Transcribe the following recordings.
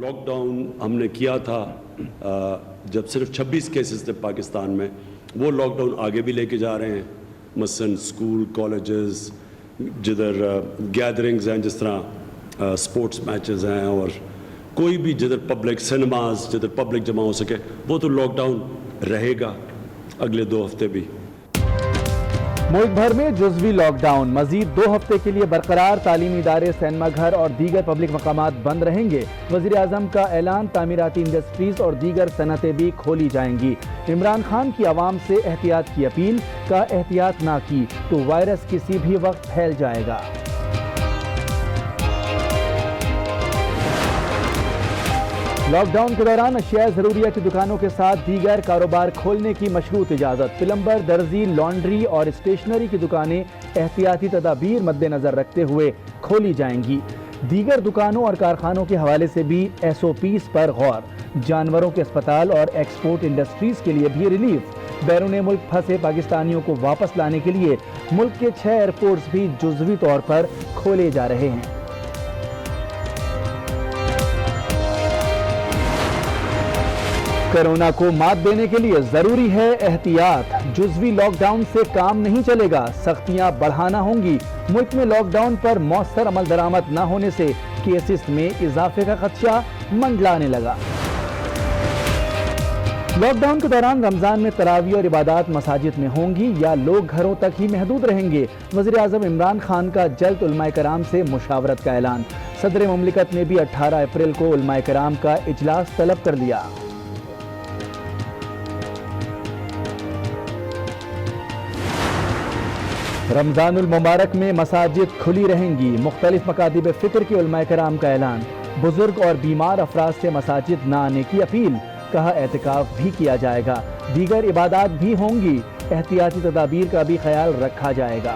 Lock down हमने किया था जब सिर्फ 26 केसेस थे पाकिस्तान में, वो लॉकडाउन आगे भी लेके जा रहे हैं। मसलन स्कूल, कॉलेजेस, जिधर गैदरिंग्स हैं, जिस तरह स्पोर्ट्स मैचेस हैं, और कोई भी जिधर पब्लिक सिनेमाज, जिधर पब्लिक जमा हो सके, वो तो लॉकडाउन रहेगा अगले 2 हफ्ते भी। मुल्क भर में जुज़वी लॉकडाउन मजीद 2 हफ्ते के लिए बरकरार। तालीमी इदारे, सिनेमा घर और दीगर पब्लिक मकामात बंद रहेंगे। वज़ीर आज़म का ऐलान, तामीराती इंडस्ट्रीज और दीगर सनतें भी खोली जाएंगी। इमरान खान की आवाम से एहतियात की अपील, का एहतियात ना की तो वायरस किसी भी वक्त फैल जाएगा। लॉकडाउन के दौरान अशिया ज़रूरिया की दुकानों के साथ दीगर कारोबार खोलने की मशरूत इजाज़त। प्लम्बर, दर्जी, लॉन्ड्री और स्टेशनरी की दुकानें एहतियाती तदाबीर मद्देनज़र रखते हुए खोली जाएंगी। दीगर दुकानों और कारखानों के हवाले से भी SOPs पर गौर। जानवरों के अस्पताल और एक्सपोर्ट इंडस्ट्रीज़ के लिए भी रिलीफ। बैरून मुल्क फंसे पाकिस्तानियों को वापस लाने के लिए मुल्क के 6 एयरपोर्ट्स भी जुज़वी तौर पर खोले जा रहे हैं। कोरोना को मात देने के लिए जरूरी है एहतियात। जुज़वी लॉकडाउन से काम नहीं चलेगा, सख्तियां बढ़ाना होंगी। मुल्क में लॉकडाउन पर मौसर अमल दरामद न होने से केसेस में इजाफे का खदशा मंडलाने लगा। लॉकडाउन के दौरान रमजान में तरावी और इबादत मसाजिद में होंगी या लोग घरों तक ही महदूद रहेंगे। वज़ीर आज़म इमरान खान का जल्द उलमाए कराम से मुशावरत का ऐलान। सदर मुमलिकत ने भी 18 अप्रैल को उलमाए कराम का इजलास तलब कर लिया। रमजानुल मुबारक में मसाजिद खुली रहेंगी। मुख्तलिफ मकातिब फ़िक्र के उलमाए कराम का ऐलान। बुजुर्ग और बीमार अफराद से मसाजिद न आने की अपील, कहा एहतिकाफ भी किया जाएगा। दीगर इबादत भी होंगी, एहतियाती तदाबीर का भी ख्याल रखा जाएगा।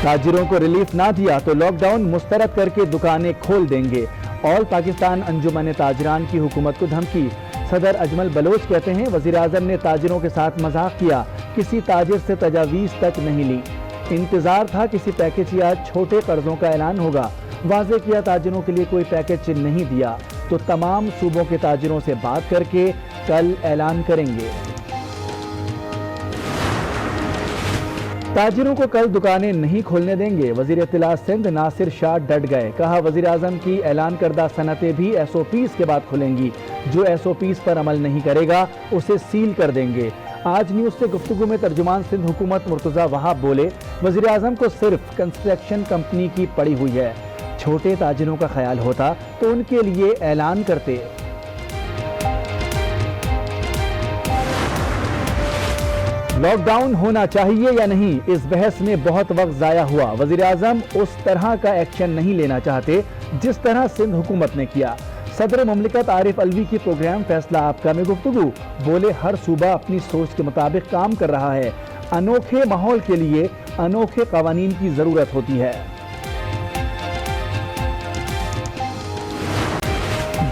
ताजिरों को रिलीफ ना दिया तो लॉकडाउन मुस्तरद करके दुकानें खोल देंगे। ऑल पाकिस्तान अंजुमन ताजरान की हुकूमत को धमकी। सदर अजमल बलोच कहते हैं, वज़ीर आज़म ने ताजिरों के साथ मजाक किया, किसी ताजिर से तजावीज़ तक नहीं ली। इंतज़ार था किसी पैकेज या छोटे कर्जों का ऐलान होगा। वाज़े किया ताजिरों के लिए कोई पैकेज नहीं दिया तो तमाम सूबों के ताजिरों से बात करके कल ऐलान करेंगे। ताजिरों को कल दुकानें नहीं खोलने देंगे। वज़ीर इत्तला सिंध नासिर शाह डट गए, कहा वज़ीर आज़म की ऐलान करदा सनतें भी SOPs के बाद खुलेंगी। जो SOPs पर अमल नहीं करेगा उसे सील कर देंगे। आज न्यूज़ से गुफ्तगू में तर्जुमान सिंध हुकूमत मुर्तज़ा वहाब बोले, वज़ीर आज़म को सिर्फ कंस्ट्रक्शन कंपनी की पड़ी हुई है। छोटे ताजिरों का ख्याल होता तो उनके लिए ऐलान करते। लॉकडाउन होना चाहिए या नहीं, इस बहस में बहुत वक्त ज़ाया हुआ। वज़ीर आज़म उस तरह का एक्शन नहीं लेना चाहते जिस तरह सिंध हुकूमत ने किया। सदर मुमलिकत आरिफ अलवी की प्रोग्राम फैसला आपका में गुफ्तगू, बोले हर सूबा अपनी सोच के मुताबिक काम कर रहा है। अनोखे माहौल के लिए अनोखे कवानीन की ज़रूरत होती है।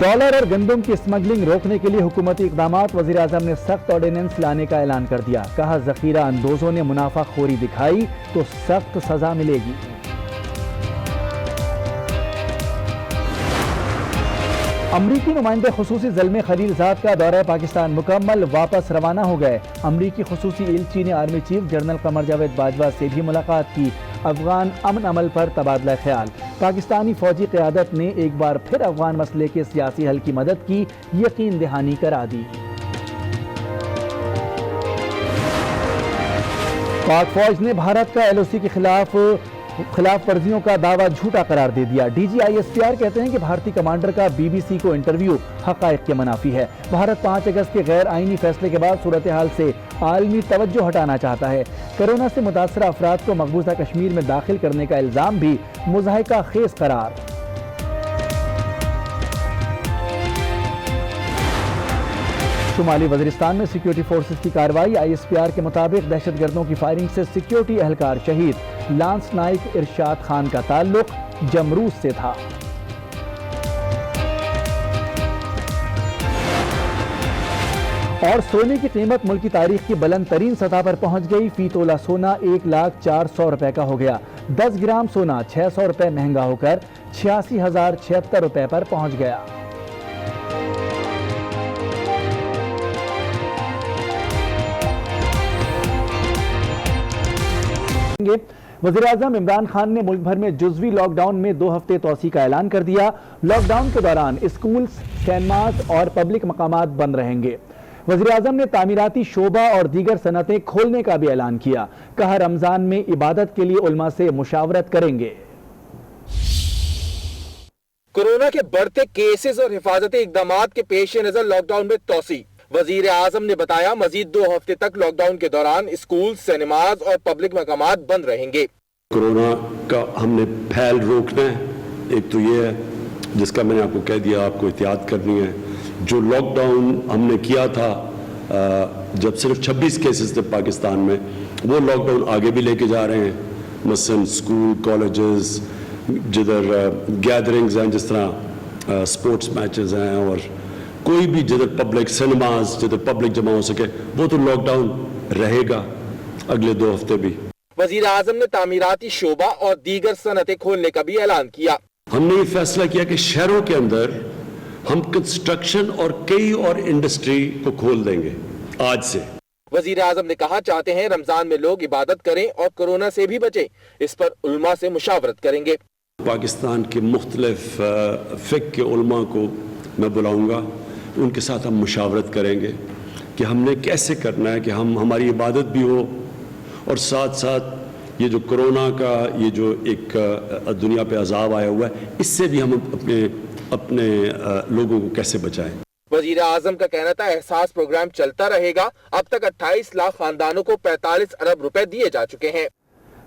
डॉलर और गंदम की स्मगलिंग रोकने के लिए हुकूमती इक़दामात। वज़ीर आज़म ने सख्त ऑर्डिनेंस लाने का ऐलान कर दिया, कहा ज़ख़ीरा अंदोज़ों ने मुनाफाखोरी दिखाई तो सख्त सज़ा मिलेगी। अमरीकी नुमाइंदे खुसूसी ज़ल्मे खलीलज़ाद का दौरा पाकिस्तान मुकम्मल, वापस रवाना हो गए। अमरीकी खुसूसी एलची ने army chief general Qamar Javed Bajwa से भी मुलाकात की। अफगान अमन अमल पर तबादला ख्याल। पाकिस्तानी फौजी क़यादत ने एक बार फिर अफगान मसले के सियासी हल की मदद की यकीन दहानी करा दी। पाक फौज ने भारत का LOC के खिलाफ वर्जियों का दावा झूठा करार दे दिया। DG ISPR कहते हैं कि भारतीय कमांडर का BBC को इंटरव्यू हक़ाइक़ के मुनाफी है। भारत 5 अगस्त के गैर आईनी फैसले के बाद सूरत हाल से आलमी तवज्जो हटाना चाहता है। कोरोना से मुतासर अफराद को मकबूजा कश्मीर में दाखिल करने का इल्ज़ाम भी मुज़ाहिका खेज़ करार। शुमाली वज़ीरिस्तान में सिक्योरिटी फोर्सेस की कार्रवाई। ISPR के मुताबिक दहशतगर्दों की फायरिंग से सिक्योरिटी एहलकार शहीद। लांस नाइक इरशाद खान का ताल्लुक जमरूज से था। اور सोने की कीमत मुल्क की तारीख की बुलंद तरीन सतह पर पहुंच गई। फी तोला सोना 1,04,000 रुपए का हो गया। 10 ग्राम सोना 600 रुपए महंगा होकर 86,076 रुपए पर पहुंच गया। वज़ीर-ए-आज़म इमरान खान ने मुल्क भर में जुज़वी लॉकडाउन में 2 हफ्ते तोसी का ऐलान कर दिया। लॉकडाउन के दौरान स्कूल, सिनेमाज और पब्लिक मकामात बंद रहेंगे। वज़ीर-ए-आज़म ने तामीराती शोबा और दीगर सनतें खोलने का भी ऐलान किया। कहा रमजान में इबादत के लिए उलमा से मुशावरत करेंगे। कोरोना के बढ़ते केसेस और हिफाजती इकदामात के पेश नजर लॉकडाउन में तोसी। वजीर आजम ने बताया मजीद 2 हफ्ते तक लॉकडाउन के दौरान स्कूल, सिनेमाज और पब्लिक मकामात बंद रहेंगे। कोरोना का हमने फैल रोकना है, एक तो ये है जिसका मैंने आपको कह दिया, आपको एहतियात करनी है। जो लॉकडाउन हमने किया था जब सिर्फ 26 केसेस थे पाकिस्तान में, वो लॉकडाउन आगे भी लेके जा रहे हैं। मसलन स्कूल, कॉलेजेस, जिधर गैदरिंग्स हैं, जिस तरह स्पोर्ट्स मैचेस हैं, और कोई भी जिधर पब्लिक, सिनेमाज जिधर पब्लिक जमा हो सके, वो तो लॉकडाउन रहेगा अगले 2 हफ्ते भी। वजीर आजम ने तामीराती शोबा और दीगर सनतें खोलने का भी ऐलान किया। हमने ये फैसला किया कि शहरों के अंदर हम कंस्ट्रक्शन और कई और इंडस्ट्री को खोल देंगे आज से। वजीर आजम ने कहा चाहते हैं रमजान में लोग इबादत करें और कोरोना से भी बचें, इस पर उलमा से मुशावरत करेंगे। पाकिस्तान के मुख्तलिफ फ़िक़्ह के उलमा को मैं बुलाऊंगा, उनके साथ हम मुशावरत करेंगे कि हमने कैसे करना है कि हमारी इबादत भी हो और साथ साथ ये जो कोरोना का ये जो एक दुनिया पे अजाब आया हुआ है, इससे भी हम अपने लोगों को कैसे बचाएं। वजीर आजम का कहना था एहसास प्रोग्राम चलता रहेगा। अब तक 28 लाख खानदानों को 45 अरब रुपए दिए जा चुके हैं।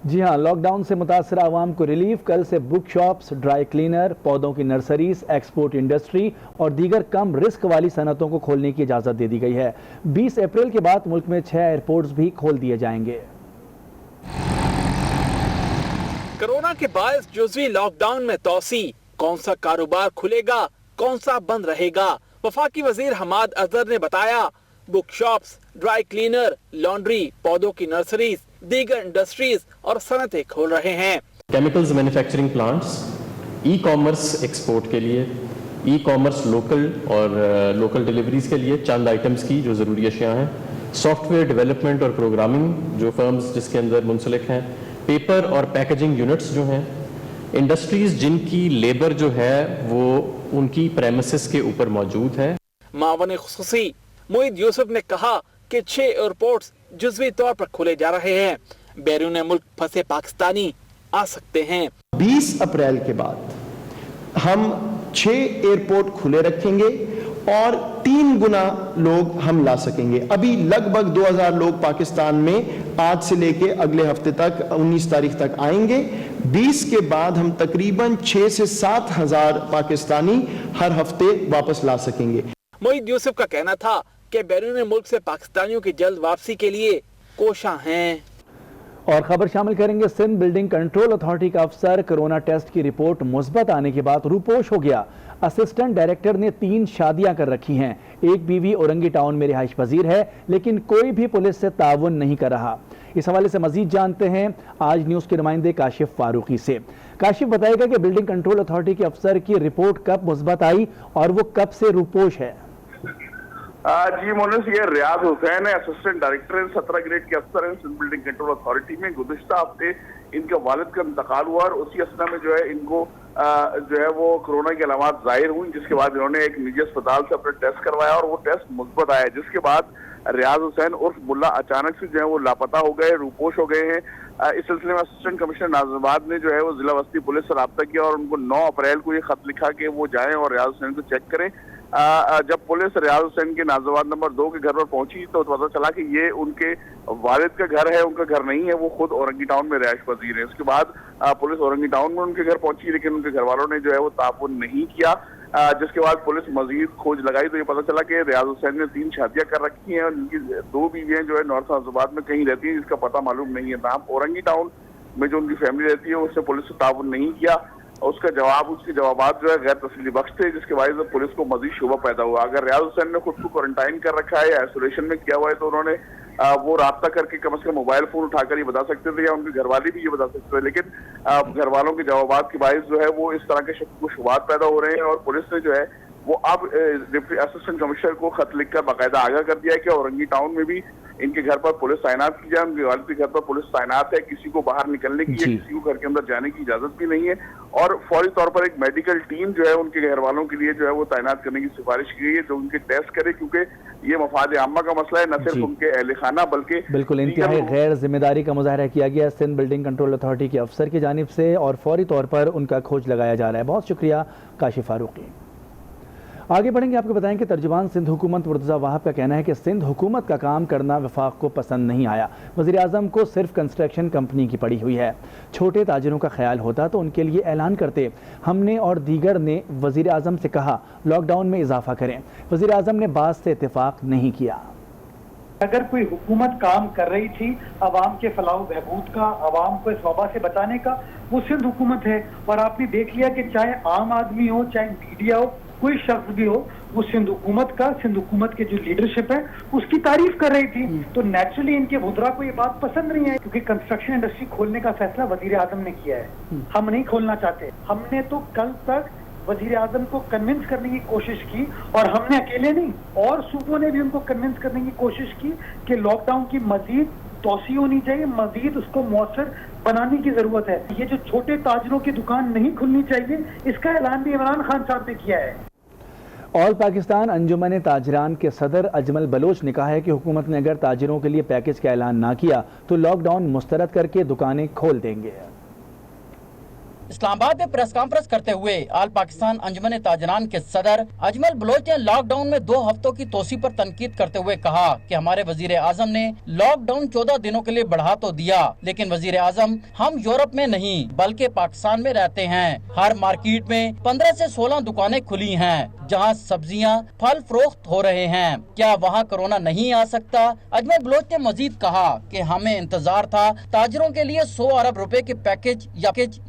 जी हाँ, लॉकडाउन से मुतासर आवाम को रिलीफ। कल से बुक शॉप्स, ड्राई क्लीनर, पौधों की नर्सरीज, एक्सपोर्ट इंडस्ट्री और दीगर कम रिस्क वाली सनतों को खोलने की इजाज़त दे दी गई है। 20 अप्रैल के बाद मुल्क में 6 एयरपोर्ट्स भी खोल दिए जाएंगे। कोरोना के बायस जुज़वी लॉकडाउन में तोसी, कौन सा कारोबार खुलेगा, कौन सा बंद रहेगा। वफाकी वजीर हमाद अजहर ने बताया book shops, dry cleaner, laundry, पौधों की नर्सरीज, दीगर इंडस्ट्रीज और सनतें खोल रहे हैं। Chemicals manufacturing plants, e commerce export के लिए, ई कॉमर्स लोकल और लोकल डिलीवरीज के लिए चंद आइटम्स की जो ज़रूरी अशियाँ हैं, सॉफ्टवेयर डेवलपमेंट और प्रोग्रामिंग जो फर्म्स जिसके अंदर मुंसलिक हैं, पेपर और पैकेजिंग यूनिट्स जो हैं, इंडस्ट्रीज जिनकी लेबर जो है वो उनकी प्रेमिसेस के ऊपर मौजूद है। मावन खुसूसी मोईद यूसुफ ने कहा कि 6 एयरपोर्ट्स जुज़वी तौर पर खोले जा रहे हैं। बैरून मुल्क फंसे पाकिस्तानी आ सकते हैं। 20 अप्रैल के बाद हम 6 एयरपोर्ट खुले रखेंगे और 3 गुना लोग हम ला सकेंगे। अभी लगभग 2000 लोग पाकिस्तान में आज से लेके अगले हफ्ते तक 19 तारीख तक आएंगे। 20 के बाद हम तकरीबन 6 से 7 हजार पाकिस्तानी हर हफ्ते वापस ला सकेंगे। मोईद यूसुफ का कहना था कि बैरून मुल्क से पाकिस्तानियों की जल्द वापसी के लिए कोशिशां हैं। और खबर शामिल करेंगे, सिंध बिल्डिंग कंट्रोल अथॉरिटी का अफसर कोरोना टेस्ट की रिपोर्ट मुस्बत आने के बाद रूपोश हो गया। असिस्टेंट डायरेक्टर ने 3 शादियां कर रखी हैं। एक बीवी औरंगी टाउन में रिहाइश पजीर है, लेकिन कोई भी पुलिस से ताउन नहीं कर रहा। इस हवाले से मजीद जानते हैं आज न्यूज़ के नुमाइंदे काशिफ फारूकी से। काशिफ बताएगा कि बिल्डिंग कंट्रोल अथॉरिटी के अफसर की रिपोर्ट कब मुस्बत आई और वो कब से रूपोश है। जी मोनस, ये रियाज हुसैन है, असिस्टेंट डायरेक्टर 17 ग्रेड के अफसर हैं सिंध बिल्डिंग कंट्रोल अथॉरिटी में। गुज़िश्ता हफ्ते इनके वालिद का इंतकाल हुआ और उसी असना में जो है इनको जो है वो कोरोना की अलामत जाहिर हुई, जिसके बाद इन्होंने एक निजी अस्पताल से अपना टेस्ट करवाया और वो टेस्ट मुस्बत आया, जिसके बाद रियाज हुसैन उर्फ मुल्ला अचानक से जो है वो लापता हो गए, रूपोश हो गए हैं। इस सिलसिले में असिस्टेंट कमिश्नर नाजिबाद ने जो है वो जिला वस्ती पुलिस से रब्ता किया और उनको 9 अप्रैल को ये खत लिखा कि वो जाएं और रियाज हुसैन को चेक करें। जब पुलिस रियाज हुसैन के नाजिबाद नंबर 2 के घर पर पहुंची तो पता चला कि ये उनके वालिद का घर है, उनका घर नहीं है, वो खुद औरंगी टाउन में रिहाइश पजीर है। उसके बाद पुलिस औरंगी टाउन में उनके घर पहुंची, लेकिन उनके घर वालों ने जो है वो ताउन नहीं किया। जिसके बाद पुलिस मजीद खोज लगाई तो ये पता चला कि रियाज हुसैन ने 3 शादियां कर रखी हैं और उनकी 2 बीवियां जो है नॉर्थ नाजिबाद में कहीं रहती हैं, जिसका पता मालूम नहीं है। औरंगी टाउन में जो उनकी फैमिली रहती है उससे पुलिस ने ताउन नहीं किया। उसके जवाबात जो है गैर तसल्ली बख्श थे, जिसके वजह से पुलिस को मजीद शुबा पैदा हुआ। अगर रियाज हुसैन ने खुद को क्वारंटाइन कर रखा है या आइसोलेशन में किया हुआ है तो उन्होंने वो राब्ता करके कम से कम मोबाइल फोन उठाकर ये बता सकते थे, या उनके घर वाले भी ये बता सकते थे, लेकिन घर वालों के जवाबात की बाइस जो है वो इस तरह के शक को शुबात पैदा हो रहे हैं। और पुलिस ने जो है वो अब असिस्टेंट कमिश्नर को खत लिखकर बाकायदा आगाह कर दिया है कि औरंगी टाउन में भी इनके घर पर पुलिस तैनात की जाए। उनके वालिद के घर पर पुलिस तैनात है, किसी को बाहर निकलने की या किसी को घर के अंदर जाने की इजाजत भी नहीं है। और फौरी तौर पर एक मेडिकल टीम जो है उनके घर वालों के लिए जो है वो तैनात करने की सिफारिश की गई है, जो उनके टेस्ट करे, क्योंकि ये मफाद आम्मा का मसला है, न सिर्फ उनके अहल खाना बल्कि बिल्कुल इंतहाई गैर जिम्मेदारी का मुजाहरा किया गया सिंध बिल्डिंग कंट्रोल अथॉरिटी के अफसर की जानिब से, और फौरी तौर पर उनका खोज लगाया जा रहा है। बहुत शुक्रिया काशिफ फारूकी। आगे बढ़ेंगे, आपको बताएं कि तर्जुमान सिंध हुकूमत मुर्तज़ा वहाब का कहना है कि सिंध हुकूमत का काम करना वफाक को पसंद नहीं आया। वज़ीर आज़म को सिर्फ कंस्ट्रक्शन कंपनी की पड़ी हुई है। छोटे ताजिरों का ख्याल होता तो उनके लिए ऐलान करते। हमने और दीगर ने वज़ीर आज़म से कहा लॉकडाउन में इजाफा करें। वज़ीर आज़म ने बात से इत्तेफाक नहीं किया। अगर कोई हुकूमत काम कर रही थी अवाम के फलाह बहबूद का, अवाम को इस वबा से बचाने का, वो सिंध हुकूमत है। और आपने देख लिया कि चाहे आम आदमी हो, चाहे मीडिया हो, कोई शख्स भी हो, वो सिंध हुकूमत के जो लीडरशिप है उसकी तारीफ कर रही थी। तो नेचुरली इनके वुज़रा को ये बात पसंद नहीं है, क्योंकि कंस्ट्रक्शन इंडस्ट्री खोलने का फैसला वजीर आजम ने किया है। हम नहीं खोलना चाहते। हमने तो कल तक वजीर आजम को कन्विंस करने की कोशिश की, और हमने अकेले नहीं, और सूबों ने भी उनको कन्विंस करने की कोशिश की कि लॉकडाउन की मजीद तोसी होनी चाहिए, मजीद उसको मौसर बनाने की जरूरत है। ये जो छोटे ताजरों की दुकान नहीं खुलनी चाहिए, इसका ऐलान भी इमरान खान साहब ने किया है। ऑल पाकिस्तान अंजुमन ताजरान के सदर अजमल बलोच ने कहा है कि हुकूमत ने अगर ताजिरों के लिए पैकेज का ऐलान ना किया तो लॉकडाउन मुस्तरद करके दुकानें खोल देंगे। इस्लामाबाद में प्रेस कॉन्फ्रेंस करते हुए आल पाकिस्तान अंजुमन ताजरान के सदर अजमल बलोच ने लॉकडाउन में 2 हफ्तों की तोसी पर तनकीद करते हुए कहा कि हमारे वजीर आजम ने लॉकडाउन 14 दिनों के लिए बढ़ा तो दिया, लेकिन वजीर आजम हम यूरोप में नहीं बल्कि पाकिस्तान में रहते हैं। हर मार्केट में 15 से 16 दुकानें खुली हैं जहां सब्जियां फल फरोख्त हो रहे हैं। क्या वहां कोरोना नहीं आ सकता? अजमल बलोच ने मजीद कहा कि हमें इंतजार था ताजरों के लिए 100 अरब रुपए के पैकेज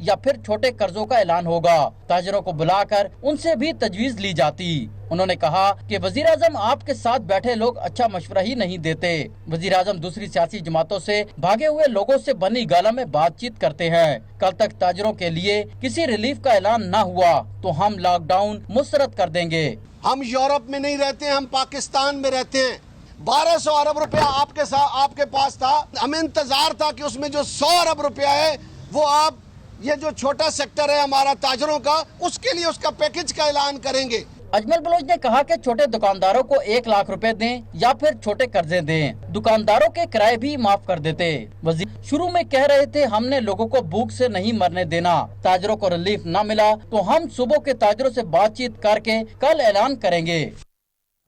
या फिर छोटे कर्जों का ऐलान होगा। ताजरों को बुलाकर उनसे भी तजवीज ली जाती। उन्होंने कहा कि वजीर आजम आपके साथ बैठे लोग अच्छा मशवरा ही नहीं देते। वजीर आजम दूसरी सियासी जमातों से भागे हुए लोगों से बनी गाला में बातचीत करते हैं। कल तक ताजरों के लिए किसी रिलीफ का ऐलान न हुआ तो हम लॉकडाउन मुस्तरद कर देंगे। हम यूरोप में नहीं रहते, हम पाकिस्तान में रहते हैं। 1200 अरब रुपया आपके पास था, हमें इंतजार था कि उसमें जो 100 अरब रुपया है वो आप ये जो छोटा सेक्टर है हमारा ताजरों का, उसके लिए उसका पैकेज का ऐलान करेंगे। अजमल बलोच ने कहा कि छोटे दुकानदारों को 1 लाख रुपए दें या फिर छोटे कर्जे दें। दुकानदारों के किराए भी माफ कर देते। वजीर शुरू में कह रहे थे हमने लोगों को भूख से नहीं मरने देना। ताजरों को रिलीफ न मिला तो हम सूबों के ताजरों से बातचीत करके कल ऐलान करेंगे।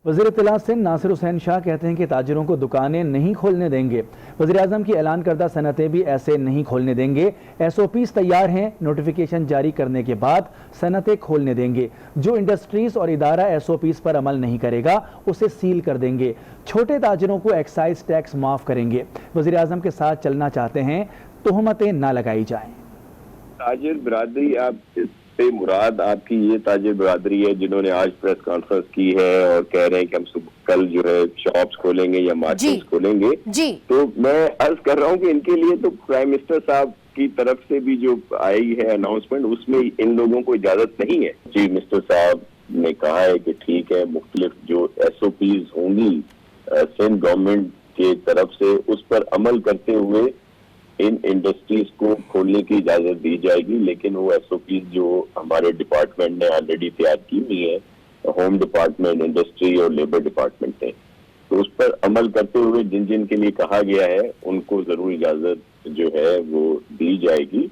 वज़ीर इत्तला सिंध नासिर हुसैन शाह कहते हैं कि ताजिरों को दुकानें नहीं खोलने देंगे। वज़ीर आज़म की ऐलान करदा सनतें भी ऐसे नहीं खोलने देंगे। SOPs तैयार हैं, नोटिफिकेशन जारी करने के बाद सनतें खोलने देंगे। जो इंडस्ट्रीज़ और इदारा SOPs पर अमल नहीं करेगा उसे सील कर देंगे। छोटे ताजिरों को एक्साइज टैक्स माफ़ करेंगे। वज़ीर आज़म के साथ चलना चाहते हैं, तोहमतें ना लगाई जाएँ। ताजिर बिरादरी आप से मुराद आपकी ये ताजिर बिरादरी है जिन्होंने आज प्रेस कॉन्फ्रेंस की है और कह रहे हैं कि हम कल जो है शॉप्स खोलेंगे या मार्केट्स खोलेंगे जी। तो मैं अर्ज कर रहा हूँ कि इनके लिए तो प्राइम मिनिस्टर साहब की तरफ से भी जो आई है अनाउंसमेंट, उसमें इन लोगों को इजाजत नहीं है। चीफ मिनिस्टर साहब ने कहा है कि ठीक है, मुख्तलिफ जो SOPs होंगी सिंध गवर्नमेंट के तरफ से उस पर अमल करते हुए इन इंडस्ट्रीज को खोलने की इजाजत दी जाएगी। लेकिन वो SOPs जो हमारे डिपार्टमेंट ने ऑलरेडी तैयार की हुई है, होम डिपार्टमेंट, इंडस्ट्री और लेबर डिपार्टमेंट ने, तो उस पर अमल करते हुए जिन जिन के लिए कहा गया है उनको जरूर इजाजत जो है वो दी जाएगी।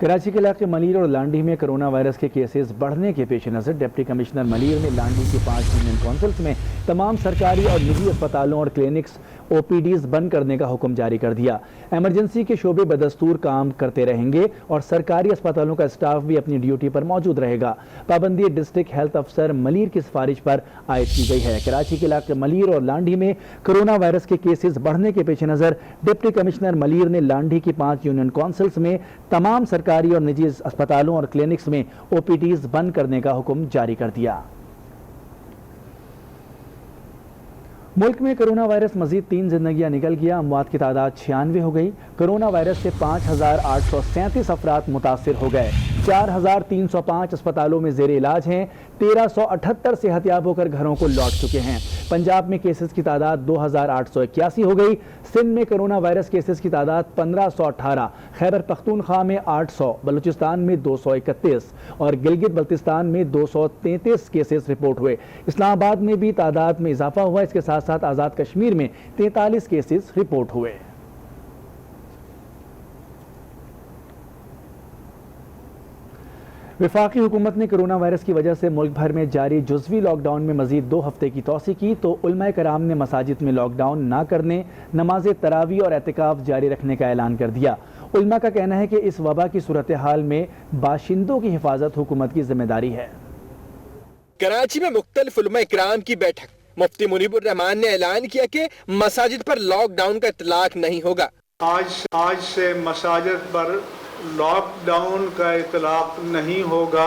कराची के इलाके मलीर और लांडी में कोरोना वायरस के केसेस बढ़ने के पेश नज़र डिप्टी कमिश्नर मलीर ने लांडी की 5 यूनियन काउंसिल्स में तमाम सरकारी और निजी अस्पतालों और क्लिनिक्स OPDs बंद करने का हुक्म जारी कर दिया। इमरजेंसी के शोबे बदस्तूर काम करते रहेंगे और सरकारी अस्पतालों का स्टाफ भी अपनी ड्यूटी पर मौजूद रहेगा। पाबंदी डिस्ट्रिक्ट हेल्थ अफसर मलीर की सिफारिश पर आयद की गई है। कराची के इलाके मलीर और लांडी में कोरोना वायरस के केसेस बढ़ने के पेश नज़र डिप्टी कमिश्नर मलीर ने लांडी की 5 यूनियन काउंसिल्स में तमाम सरकारी और निजी अस्पतालों और क्लिनिक्स में OPDs बंद करने का हुक्म जारी कर दिया। मुल्क में कोरोना वायरस मजीद 3 जिंदगियां निकल गया। अमवात की तादाद 96 हो गई। कोरोना वायरस से 5,837 अफराद मुतासिर हो गए। 4,305 अस्पतालों में जेर इलाज हैं। 1,378 सेहतयाब होकर घरों को लौट चुके हैं। पंजाब में केसेस की तादाद 2,881 हो गई। सिंध में कोरोना वायरस केसेस की तादाद 1,518, खैबर पख्तूनख्वा में 800, बलूचिस्तान में 231 और गिलगित बल्तिस्तान में 233 केसेस रिपोर्ट हुए। इस्लामाबाद में भी तादाद में इजाफा हुआ। इसके साथ साथ आज़ाद कश्मीर में 43 केसेस रिपोर्ट हुए। वफाकी हुकूमत ने कोरोना वायरस की वजह से मुल्क भर में जारी जुज़वी लॉकडाउन में मजीद 2 हफ्ते की तौसी की तो उलमाए कराम ने मसाजिद में लॉकडाउन ना करने, नमाज तरावी और एतिकाफ जारी रखने का ऐलान कर दिया। उलमा का कहना है कि इस वबा की सूरत हाल में बाशिंदों की हिफाजत हुकूमत की जिम्मेदारी है। कराची में मुख्तलिफ उलमाए किराम की बैठक। मुफ्ती मुनीबुर रहमान ने ऐलान किया कि मसाजिद पर लॉकडाउन का इतलाक नहीं होगा। आज से मसाजिद पर लॉकडाउन का इतलाक नहीं होगा।